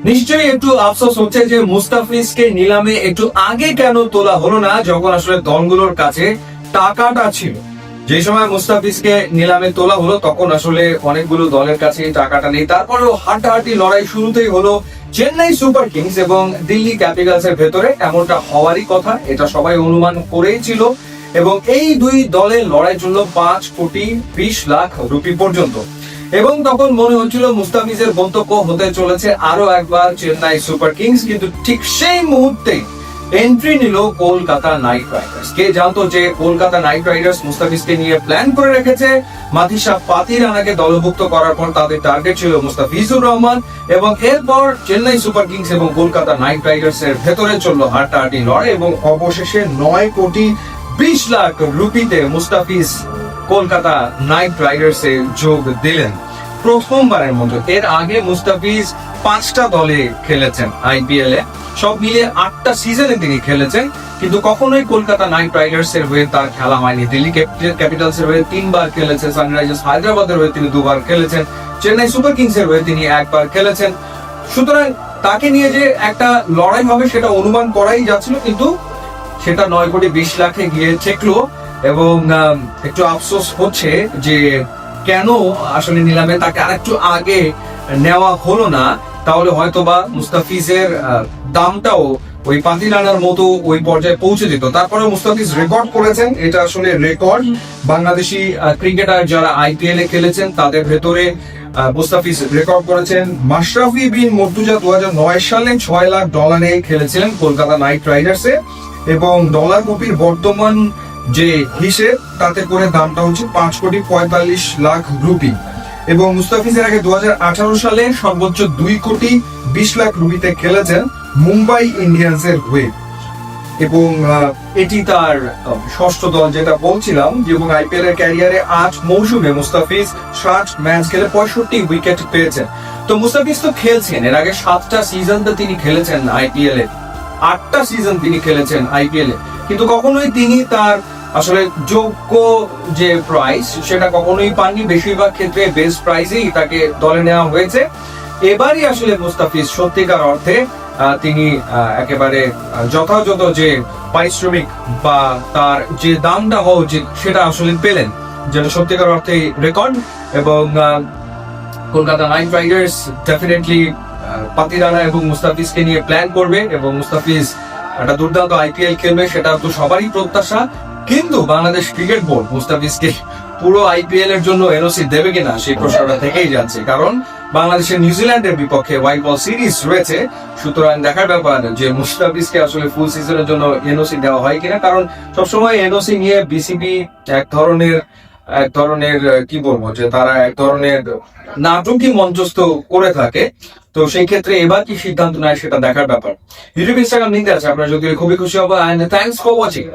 নিশ্চয়ই একটু আফসোস হচ্ছে যে মুস্তাফিজকে নিলামে একটু আগে কেন তোলা হলো না, যখন আসলে দলগুলোর কাছে টাকাটা ছিল। যে সময় মুস্তাফিজকে নিলামে তোলা হলো তখন আসলে অনেকগুলো দলের কাছে টাকাটা নেই। তারপরেও হাড্ডাহাড্ডি লড়াই শুরুতেই হলো চেন্নাই সুপার কিংস এবং দিল্লি ক্যাপিটালস এর ভেতরে। এমনটা হওয়ারই কথা, এটা সবাই অনুমান করেই ছিল। এবং এই দুই দলের লড়াই চলল 5,20,00,000 রুপি পর্যন্ত। এবং তখন মনে হচ্ছিল মুস্তাফিজের গন্তব্য হতে চলেছে আরো একবার চেন্নাই সুপার কিংস, কিন্তু ঠিক সেই মুহূর্তে এন্ট্রি নিল কলকাতা নাইট রাইডার্স। কে জানতো যে কলকাতা নাইট রাইডার্স মুস্তাফিজকে নিয়ে প্ল্যান করে রেখেছে। মাথিসা পাতিরানাকে দলভুক্ত করার পর তাদের টার্গেট ছিল মুস্তাফিজুর রহমান, এবং এরপর চেন্নাই সুপার কিংস এবং কলকাতা নাইট রাইডার্স এর ভেতরে চললো হাড্ডাহাড্ডি লড়াই এবং অবশেষে 9,20,00,000 রুপিতে মুস্তাফিজ কলকাতা নাইট রাইডার্স এ যোগ দিলেন প্রথমবারের মতো। এর আগে মুস্তাফিজ 5টা দলে খেলেছেন আইপিএল এ, সব মিলিয়ে 8টা সিজনে তিনি খেলেছেন, কিন্তু কখনোই কলকাতা নাইট রাইডার্স এর হয়ে তার খেলা হয়নি। দিল্লি ক্যাপিটালস এর হয়ে 3বার খেলেছেন, সানরাইজার্স হায়দ্রাবাদের হয়ে তিনি 2বার খেলেছেন, চেন্নাই সুপার কিংস এর হয়ে তিনি 1বার খেলেছেন। সুতরাং তাকে নিয়ে যে একটা লড়াই হবে সেটা অনুমান করাই যাচ্ছিল, কিন্তু সেটা 9,20,00,000 গিয়ে ঠেকলো। এবং একটু আফসোস হচ্ছে যে কেন আসলে নিলামে তাকে আরেকটু আগে নেওয়া হলো না, তাহলে হয়তোবা মুস্তাফিজের দামটাও ওই পাতিরানার মতো ওই পর্যায়ে পৌঁছে যেত। তারপরে মুস্তাফিজ রেকর্ড করেছেন, এটা আসলে রেকর্ড। বাংলাদেশি ক্রিকেটার যারা আইপিএল এ খেলেছেন তাদের ভেতরে মুস্তাফিজ রেকর্ড করেছেন। মাশরাফি বিন মুর্তজা 2009 সালে $6,00,000 খেলেছিলেন কলকাতা নাইট রাইডার্স এ, এবং ডলার কপির বর্তমান যে হিসেব তাতে করে দামটা হচ্ছে 5,45,00,000 রুপি। এবং মুস্তাফিজের আগে 2018 সালে সর্বোচ্চ 2,20,00,000 রুপিতে খেলেছেন মুম্বাই ইন্ডিয়ান্স এর হয়ে। এবং এটি তার ষষ্ঠ দল, যেটা বলছিলাম। এবং আইপিএল এর ক্যারিয়ারে 8 মৌসুমে মুস্তাফিজ 60 ম্যাচ খেলে 65 উইকেট পেয়েছেন। তো মুস্তাফিজ তো খেলছেন, এর আগে 7টা সিজন তো তিনি খেলেছেন আইপিএল এ, 8টা সিজন তিনি খেলেছেন আইপিএল এ, কিন্তু কখনোই তিনি তার আসলে যোগ্য যে প্রাইস সেটা কখনোই পাননি। বেশিরভাগ ক্ষেত্রে বেস্ট প্রাইসেই তাকে দলে নেওয়া হয়েছে। এবারই আসলে মুস্তাফিজ সত্যিকার অর্থে তিনি একেবারে যথাযথ যে পারিশ্রমিক বা তার যে দামটা হওয়া উচিত সেটা আসলে পেলেন, যেটা সত্যিকার অর্থে রেকর্ড। এবং Kolkata night Riders definitely Pathirana এবং মুস্তাফিজকে নিয়ে প্ল্যান করবে, এবং মুস্তাফিজ একটা দুর্দান্ত আইপিএল খেলবে, সেটা তো সবারই প্রত্যাশা। কিন্তু বাংলাদেশ ক্রিকেট বোর্ড মুস্তাফিজকে পুরো আইপিএল এর জন্য এনওসি দেবে কিনা সেই প্রশ্নটা থেকেই যাচ্ছে, কারণ বাংলাদেশের নিউজিল্যান্ডের বিপক্ষে হোয়াইট বল সিরিজ রয়েছে। সুতরাং দেখার ব্যাপার যে মুস্তাফিজকে আসলে ফুল সিজনের জন্য এনওসি দেওয়া হয় কিনা, কারণ সবসময় এনওসি নিয়ে বিসিবি এক ধরনের কি বলবো, যে তারা এক ধরনের নাটকই মঞ্চস্থ করে থাকে। তো সেই ক্ষেত্রে এবার কি সিদ্ধান্ত নেয় সেটা দেখার ব্যাপার। ইউটিউব ইনস্টাগ্রাম লিঙ্ক আছে, আপনারা যদি খুবই খুশি হবো। And thanks for watching.